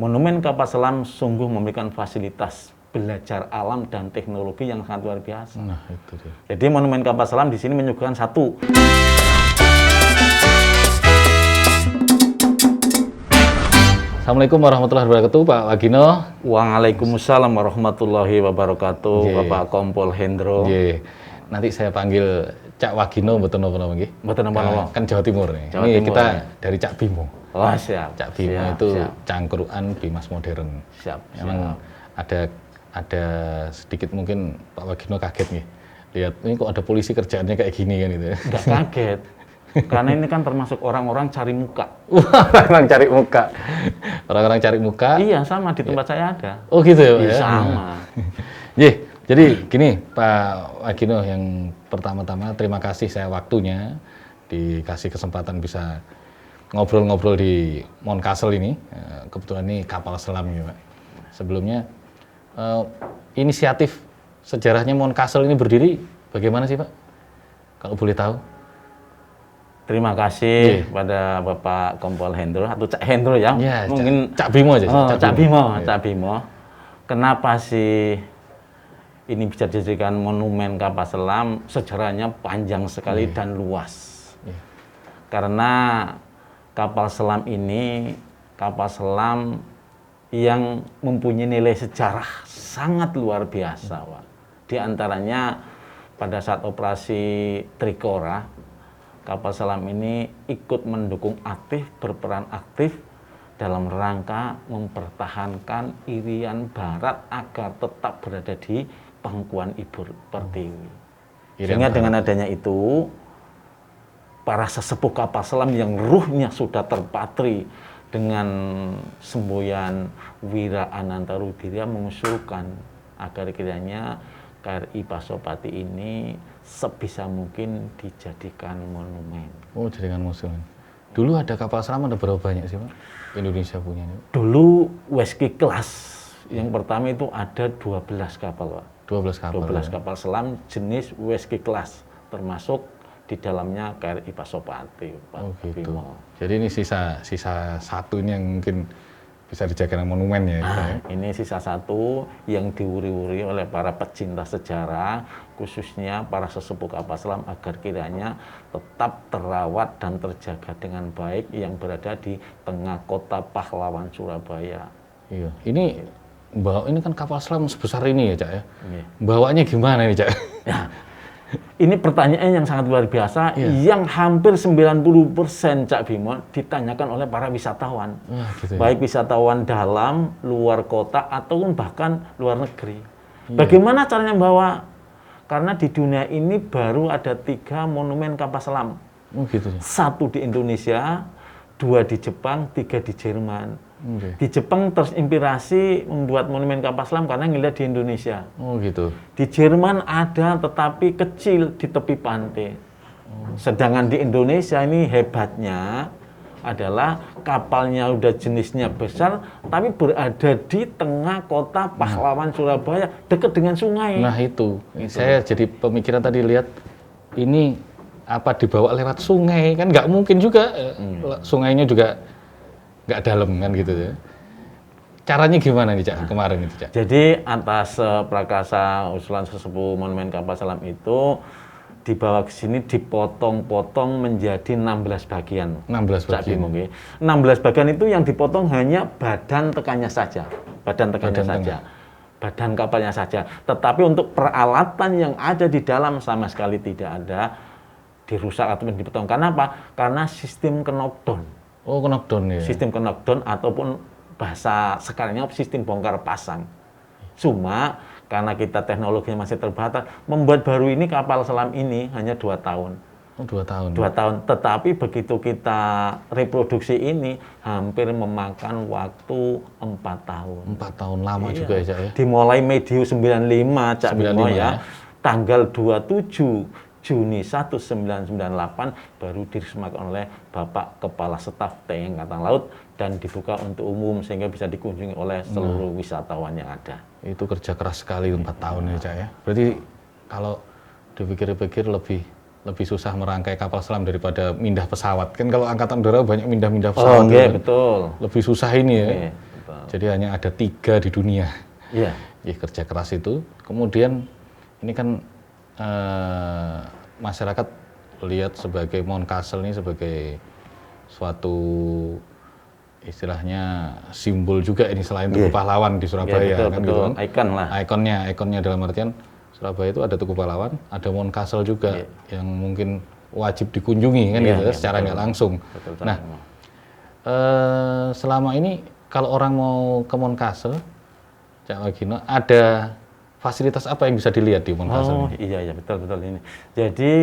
Monumen Kapal Selam sungguh memberikan fasilitas belajar alam dan teknologi yang sangat luar biasa. Nah, itu dia. Jadi Monumen Kapal Selam di sini menyuguhkan satu. Assalamualaikum warahmatullahi wabarakatuh, Pak Wagino. Waalaikumsalam warahmatullahi wabarakatuh, Nggih. Bapak Kompol Hendro. Nggih. Nanti saya panggil Cak Wagino, mboten napa-napa nggih. Mboten napa-napa. Kan Jawa Timur nih. Jawa Ini Timur, kita ya. dari Cak Bimo. Oh, siap. Cak Bimo siap, itu siap, cangkruan Bimas modern. siap. Emang ada sedikit mungkin Pak Wagino kaget nih. Lihat ini kok ada polisi kerjaannya kayak gini kan itu. Nggak kaget. Karena ini kan termasuk orang-orang cari muka. Orang-orang cari muka. Orang-orang cari muka. Iya, sama di tempat saya ada. Oh gitu ya, Pak, Iya, ya? sama. Nggih, jadi gini Pak Wagino, yang pertama-tama terima kasih saya waktunya dikasih kesempatan bisa ngobrol-ngobrol di Mount Castle ini. Kebetulan ini kapal selam ya Pak. Sebelumnya inisiatif sejarahnya Mount Castle ini berdiri bagaimana sih Pak? Kalau boleh tahu. Terima kasih pada Bapak Kompol Hendro atau Cak Hendro ya. Ya, Mungkin Cak Bimo aja. Oh, Cak Bimo, Ya. Cak Bimo. Kenapa sih ini bisa dijadikan monumen kapal selam? Sejarahnya panjang sekali dan luas. Iya. Karena kapal selam ini kapal selam yang mempunyai nilai sejarah sangat luar biasa, Pak. Di antaranya pada saat operasi Trikora, kapal selam ini ikut mendukung aktif, berperan aktif dalam rangka mempertahankan Irian Barat agar tetap berada di pangkuan Ibu Pertiwi. Sehingga dengan adanya itu, para sesepuh kapal selam yang ruhnya sudah terpatri dengan semboyan Wira Ananta Rudiria mengusulkan agar kiranya KRI Pasopati ini sebisa mungkin dijadikan monumen. Oh, jadikan museum. Dulu ada kapal selam ada berapa banyak sih Pak? Indonesia punya ini. Dulu WSK Class yang pertama itu ada 12 kapal, Pak. 12 kapal. 12 kapal selam jenis WSK Class, termasuk di dalamnya KRI Pasopati, Pak. Oh gitu. Bimo. Jadi ini sisa satu ini yang mungkin bisa dijadikan monumen ya. Pak, ya? Ini sisa satu yang diuri-uri oleh para pecinta sejarah, khususnya para sesepuh kapal selam agar kiranya tetap terawat dan terjaga dengan baik yang berada di tengah kota pahlawan Surabaya. Iya. Ini kan kapal selam sebesar ini ya Cak ya. Iya. Bawanya gimana nih Cak? Ya, ini pertanyaan yang sangat luar biasa, Iya. yang hampir 90% Cak Bimo ditanyakan oleh para wisatawan. Wah, gitu ya. Baik wisatawan dalam, luar kota, ataupun bahkan luar negeri. Bagaimana caranya bawa? Karena di dunia ini baru ada 3 monumen kapal selam. Oh gitu ya. 1 di Indonesia, 2 di Jepang, 3 di Jerman. Oke. Di Jepang terinspirasi membuat monumen kapal selam karena ngelihat di Indonesia. Oh gitu. Di Jerman ada tetapi kecil di tepi pantai. Sedangkan di Indonesia ini hebatnya adalah kapalnya udah jenisnya besar tapi berada di tengah kota pahlawan Surabaya dekat dengan sungai. Nah itu. Saya jadi pemikiran tadi lihat ini apa dibawa lewat sungai kan nggak mungkin juga. Sungainya juga nggak dalam kan gitu ya. Caranya gimana nih Cak kemarin itu Cak? Jadi atas prakasa usulan sesepuh monumen kapal selam itu dibawa ke sini dipotong-potong menjadi 16 bagian. 16 Cak bagian. Bimo, nggih. 16 bagian itu yang dipotong hanya badan tekannya saja. Badan tekannya Badan saja. Badan kapalnya saja. Tetapi untuk peralatan yang ada di dalam sama sekali tidak ada dirusak ataupun dipotong. Karena apa? Karena sistem knockdown. Oh knockdown ya. Sistem knockdown ataupun bahasa sekarangnya sistem bongkar pasang. Cuma karena kita teknologinya masih terbatas, membuat baru ini kapal selam ini hanya 2 tahun. Oh 2 tahun. 2 tahun. Tetapi begitu kita reproduksi ini hampir memakan waktu 4 tahun. 4 tahun lama juga ya Cak ya. Dimulai medio 95 Cak Bimo 95 ya. ya. Tanggal 27 Juni 1998 baru diresmikan oleh Bapak Kepala Staf TNI Angkatan Laut dan dibuka untuk umum sehingga bisa dikunjungi oleh seluruh wisatawan yang ada. Itu kerja keras sekali 4 tahun ya Cak ya. Berarti kalau dipikir-pikir lebih susah merangkai kapal selam daripada mindah pesawat. Kan kalau angkatan udara banyak mindah-mindah pesawat. Oh, iya, betul. Lebih susah ini ya. Oke, betul. Jadi hanya ada 3 di dunia. Iya. Ya, kerja keras itu. Kemudian ini kan masyarakat lihat sebagai Mountcastle ini sebagai suatu istilahnya simbol juga ini selain Tugu Pahlawan di Surabaya, betul, kan betul. gitu kan. Ikon lah. Ikonnya dalam artian Surabaya itu ada Tugu Pahlawan, ada Mountcastle juga yang mungkin wajib dikunjungi kan gitu ya, secara nggak langsung. Betul, nah, selama ini kalau orang mau ke Mountcastle, Cak Wagino, ada fasilitas apa yang bisa dilihat di Mountcastle ini? Iya betul ini. Jadi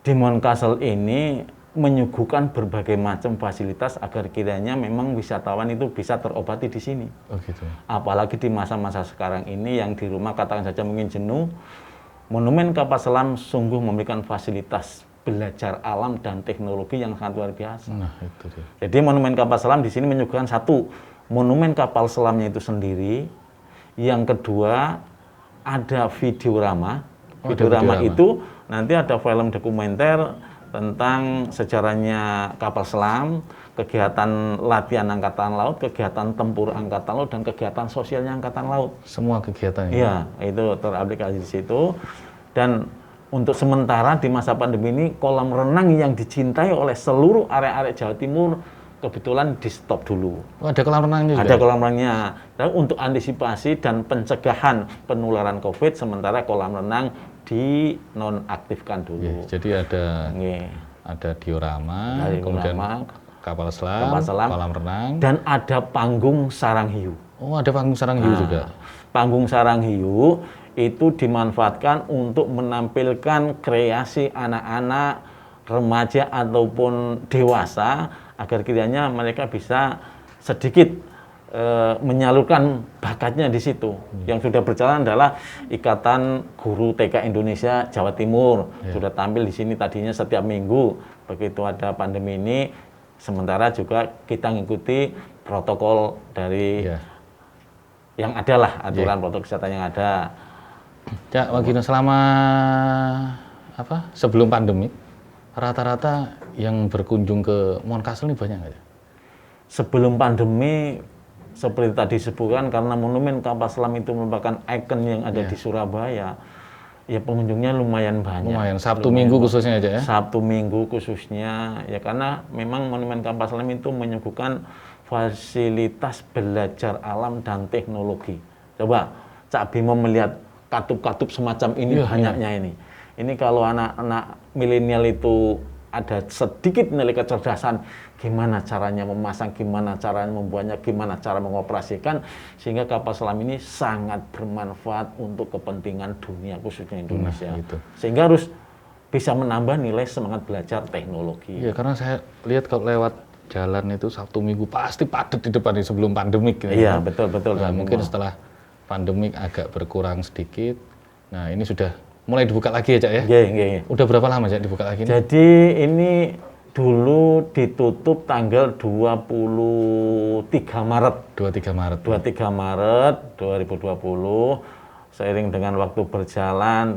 di Mountcastle ini menyuguhkan berbagai macam fasilitas agar kiranya memang wisatawan itu bisa terobati di sini. Oh gitu. Apalagi di masa-masa sekarang ini yang di rumah katakan saja mungkin jenuh, Monumen Kapal Selam sungguh memberikan fasilitas belajar alam dan teknologi yang sangat luar biasa. Nah, itu dia. Jadi Monumen Kapal Selam di sini menyuguhkan satu, monumen kapal selamnya itu sendiri. Yang kedua, ada videorama. Videorama itu nanti ada film dokumenter tentang sejarahnya kapal selam, kegiatan latihan Angkatan Laut, kegiatan tempur Angkatan Laut, dan kegiatan sosialnya Angkatan Laut. Semua kegiatan Iya, itu teraplikasi di situ. Dan untuk sementara di masa pandemi ini, kolam renang yang dicintai oleh seluruh area-area Jawa Timur kebetulan di stop dulu. Oh, ada kolam renangnya juga? Ada kolam renangnya. Dan untuk antisipasi dan pencegahan penularan COVID, sementara kolam renang dinonaktifkan dulu. Jadi ada diorama, kemudian kapal selam, kolam renang, dan ada panggung sarang hiu. Oh, ada panggung sarang hiu juga. Panggung sarang hiu itu dimanfaatkan untuk menampilkan kreasi anak-anak, remaja ataupun dewasa agar kiranya mereka bisa sedikit menyalurkan bakatnya di situ. Yang sudah berjalan adalah Ikatan Guru TK Indonesia Jawa Timur. Sudah tampil di sini tadinya setiap minggu. Begitu ada pandemi ini, sementara juga kita mengikuti protokol dari yang ada lah, aturan protokol kesehatan yang ada. Cak Wagino, selama sebelum pandemi, rata-rata yang berkunjung ke Mountcastle ini banyak nggak? Sebelum pandemi, seperti tadi disebutkan, karena monumen kapal selam itu merupakan ikon yang ada di Surabaya, ya pengunjungnya lumayan banyak. Lumayan, Sabtu Minggu khususnya aja ya? Sabtu Minggu khususnya, ya karena memang monumen kapal selam itu menyuguhkan fasilitas belajar alam dan teknologi. Coba Cak Bimo melihat katup-katup semacam ini, banyaknya ini. Ini kalau anak-anak milenial itu ada sedikit nilai kecerdasan, gimana caranya memasang, gimana caranya membuatnya, gimana cara mengoperasikan, sehingga kapal selam ini sangat bermanfaat untuk kepentingan dunia, khususnya Indonesia. Sehingga harus bisa menambah nilai semangat belajar teknologi. Iya, karena saya lihat kalau lewat jalan itu Sabtu Minggu pasti padat di depan ini sebelum pandemik. Iya, betul-betul. Nah, mungkin setelah pandemik agak berkurang sedikit. Nah, ini sudah mulai dibuka lagi ya, Cak ya? Iya. Udah berapa lama, Cak, dibuka lagi? Jadi ini dulu ditutup tanggal 23 Maret. 23 Maret. 23 Maret 2020. Seiring dengan waktu berjalan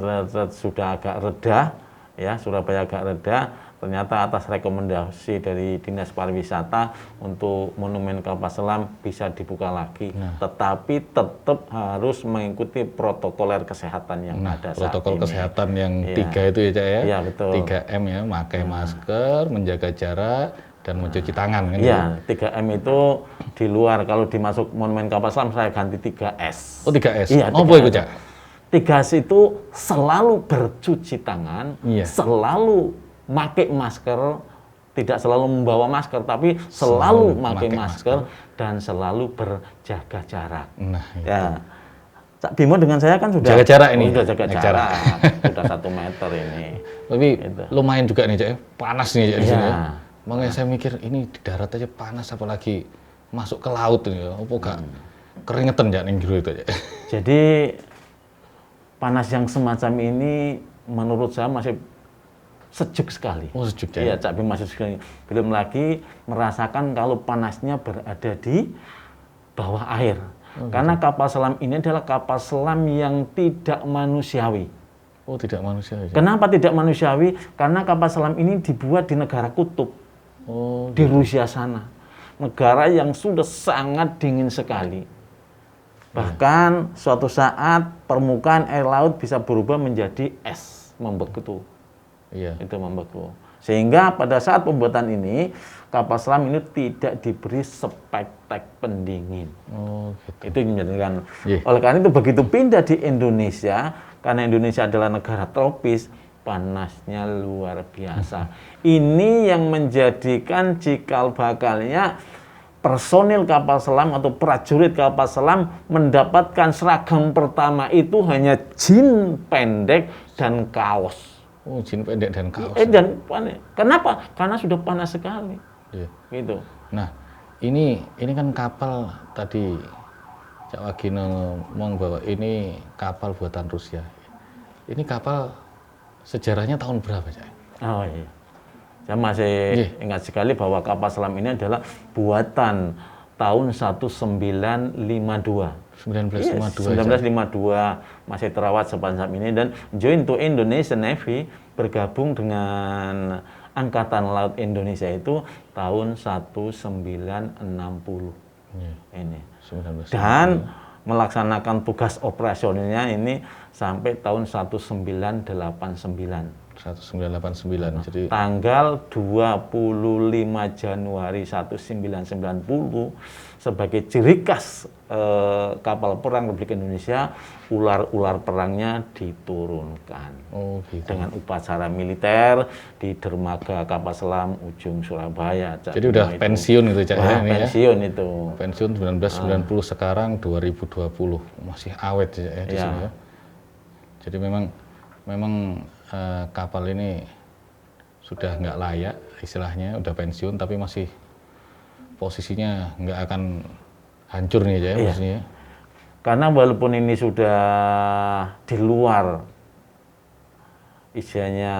sudah agak reda, ya, Surabaya agak reda. Ternyata atas rekomendasi dari Dinas Pariwisata untuk monumen kapal selam bisa dibuka lagi. Tetapi tetap harus mengikuti protokoler kesehatan yang ada saat protokol ini. Kesehatan yang 3 itu ya, Cak ya? Iya, betul. 3M ya, pakai masker, menjaga jarak, dan mencuci tangan. Kan Iya, 3M itu di luar. Kalau dimasuk monumen kapal selam saya ganti 3S. Oh, 3S? Iya, apa itu, Cak? 3S itu selalu bercuci tangan, selalu pakai masker, tidak selalu membawa masker, tapi selalu pakai masker dan selalu berjaga jarak. Nah, ya, Cak Bimo dengan saya kan sudah jaga jarak ini. Sudah jaga jarak, sudah 1 meter ini. Tapi lumayan juga nih, Cak, panas nih, Cak, di sini. Ya. Makanya saya mikir ini di darat aja panas, apalagi masuk ke laut ini. Apa gak keringetan, Cak, ning jero itu, Cak. Jadi panas yang semacam ini menurut saya masih sejuk sekali. Oh, sejuk ya? Iya, Cak Bimo masih sekali. Belum lagi merasakan kalau panasnya berada di bawah air. Karena kapal selam ini adalah kapal selam yang tidak manusiawi. Oh, tidak manusiawi. Kenapa tidak manusiawi? Karena kapal selam ini dibuat di negara kutub. Di Rusia sana. negara yang sudah sangat dingin sekali. Bahkan suatu saat permukaan air laut bisa berubah menjadi es, membeku. Iya. Itu membeku. Sehingga pada saat pembuatan ini, kapal selam ini tidak diberi spektek pendingin. Oh, gitu. Itu yang menjadikan. Iya. Oleh karena itu begitu pindah di Indonesia, karena Indonesia adalah negara tropis, panasnya luar biasa. Ini yang menjadikan cikal bakalnya personil kapal selam atau prajurit kapal selam mendapatkan seragam pertama itu hanya jin pendek dan kaos. Oh, jin pendek dan kaos. Kenapa? Karena sudah panas sekali. Iya. Gitu. Nah, ini kan kapal tadi Cak Wagino ngomong bahwa ini kapal buatan Rusia. Ini kapal sejarahnya tahun berapa, Cak? Oh iya. Saya masih ingat sekali bahwa kapal selam ini adalah buatan tahun 1952. 1952. 1952 masih terawat sampai saat ini dan join to Indonesian Navy, bergabung dengan Angkatan Laut Indonesia itu tahun 1960. Ini. 19. Dan melaksanakan tugas operasionalnya ini sampai tahun 1989. 1989. Jadi Tanggal 25 Januari 1990 sebagai ciri khas kapal perang Republik Indonesia, ular-ular perangnya diturunkan. oh gitu. Dengan upacara militer di dermaga kapal selam ujung Surabaya. Jadi udah pensiun itu, Cak. Wah, Ini pensiun ya. Itu. Pensiun 1990, sekarang 2020. Masih awet ya di sini ya. Jadi memang kapal ini sudah nggak layak istilahnya, udah pensiun tapi masih posisinya nggak akan hancur nih ya posisinya. Karena walaupun ini sudah di luar istilahnya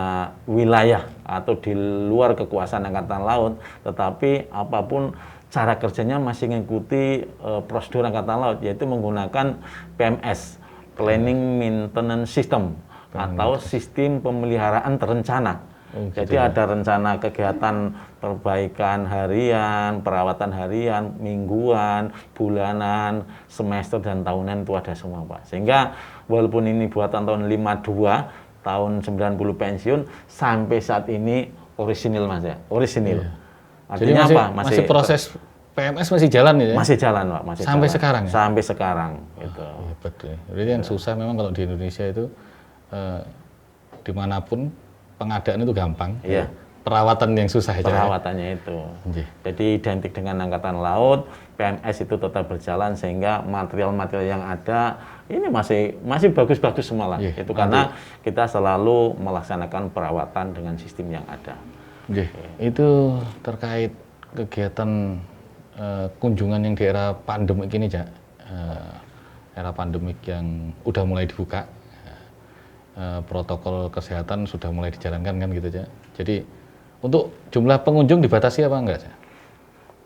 wilayah atau di luar kekuasaan Angkatan Laut, tetapi apapun cara kerjanya masih mengikuti prosedur Angkatan Laut, yaitu menggunakan PMS, Planning Maintenance System, atau sistem pemeliharaan terencana. Jadi ada rencana kegiatan perbaikan harian, perawatan harian, mingguan, bulanan, semester dan tahunan itu ada semua, Pak. Sehingga walaupun ini buatan tahun 52, tahun 90 pensiun, sampai saat ini orisinil, Mas ya. Orisinil. Iya. Artinya jadi apa? Masih proses PMS masih jalan ya? Masih jalan, Pak. Masih sampai jalan. sekarang ya? Sampai sekarang. Gitu. Hebat ya. Jadi yang susah memang kalau di Indonesia itu dimanapun pengadaan itu gampang. Iya. Perawatan yang susah aja. Perawatannya itu. Jadi identik dengan Angkatan Laut, PMS itu tetap berjalan sehingga material-material yang ada ini masih bagus-bagus semua lah. Itu karena kita selalu melaksanakan perawatan dengan sistem yang ada. Itu terkait kegiatan kunjungan yang di era pandemik ini, Cak. Era pandemik yang udah mulai dibuka. Protokol kesehatan sudah mulai dijalankan kan gitu, Cak. Jadi untuk jumlah pengunjung dibatasi apa enggak, Cak?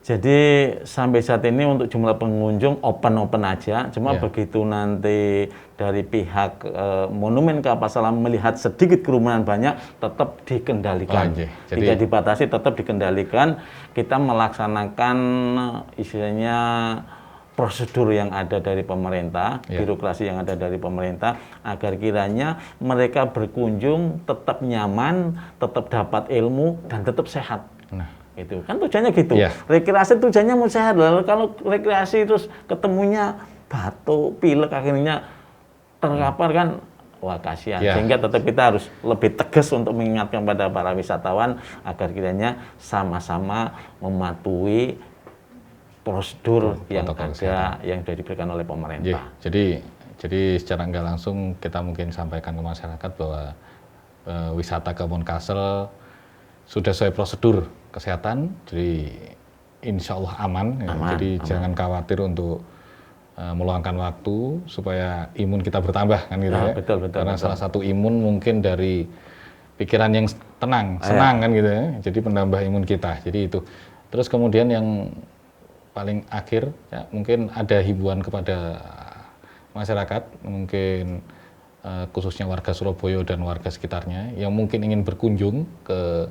Jadi sampai saat ini untuk jumlah pengunjung open aja, cuma begitu nanti dari pihak Monumen Kapal Selam melihat sedikit kerumunan banyak, tetap dikendalikan. Tidak dibatasi, tetap dikendalikan. Kita melaksanakan istilahnya prosedur yang ada dari pemerintah, birokrasi yang ada dari pemerintah, agar kiranya mereka berkunjung tetap nyaman, tetap dapat ilmu, dan tetap sehat. Itu kan tujuannya gitu. Rekreasi tujuannya mau sehat. Lalu kalau rekreasi terus ketemunya batuk, pilek, akhirnya terkapar kan, wah kasihan. Sehingga tetap kita harus lebih tegas untuk mengingatkan pada para wisatawan agar kiranya sama-sama mematuhi prosedur yang ada kesehatan yang sudah diberikan oleh pemerintah. Jadi secara nggak langsung kita mungkin sampaikan ke masyarakat bahwa wisata ke Mount-Castle sudah sesuai prosedur kesehatan, jadi insya Allah aman. Jadi jangan khawatir untuk meluangkan waktu supaya imun kita bertambah kan gitu ya. Betul. Karena salah satu imun mungkin dari pikiran yang tenang, senang kan gitu ya. Jadi penambah imun kita. Jadi itu. Terus kemudian yang paling akhir ya, mungkin ada himbauan kepada masyarakat, mungkin khususnya warga Surabaya dan warga sekitarnya yang mungkin ingin berkunjung ke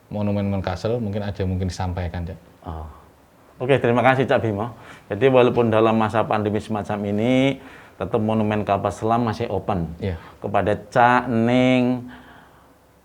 Monumen Mount-Castle, mungkin disampaikan, Cak. Oke, terima kasih Cak Bimo. Jadi walaupun dalam masa pandemi semacam ini, tetap Monumen Kapal Selam masih open. Iya. Kepada Cak, Ning,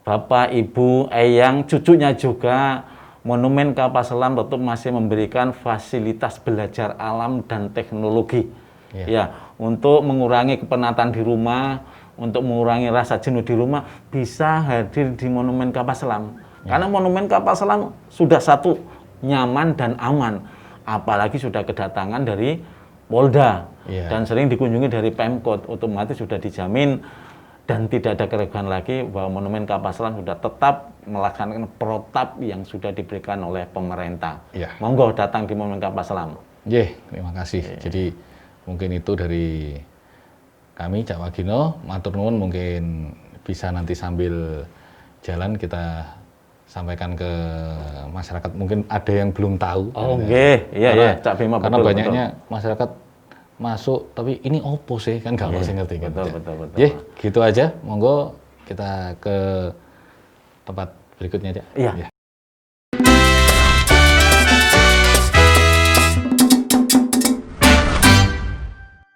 Bapak, Ibu, Eyang, cucunya juga, Monumen Kapal Selam tetap masih memberikan fasilitas belajar alam dan teknologi. Iya. Ya, untuk mengurangi kepenatan di rumah, untuk mengurangi rasa jenuh di rumah, bisa hadir di Monumen Kapal Selam. Karena Monumen Kapal Selam sudah satu, nyaman dan aman. Apalagi sudah kedatangan dari Polda Iya. dan sering dikunjungi dari Pemkot, otomatis sudah dijamin dan tidak ada keraguan lagi bahwa Monumen Kapal Selam sudah tetap melaksanakan protap yang sudah diberikan oleh pemerintah. Iya. Monggo datang di Monumen Kapal Selam. Terima kasih. Jadi mungkin itu dari kami Cak Wagino, matur nuwun, mungkin bisa nanti sambil jalan kita sampaikan ke masyarakat. Mungkin ada yang belum tahu. Oh, iya, Karena- Cak Bima, Karena betul, banyaknya masyarakat masuk, tapi ini opo sih, kan nggak masih ngerti kan. betul. Gitu aja. Monggo kita ke tempat berikutnya, Cak. Iya. Ya.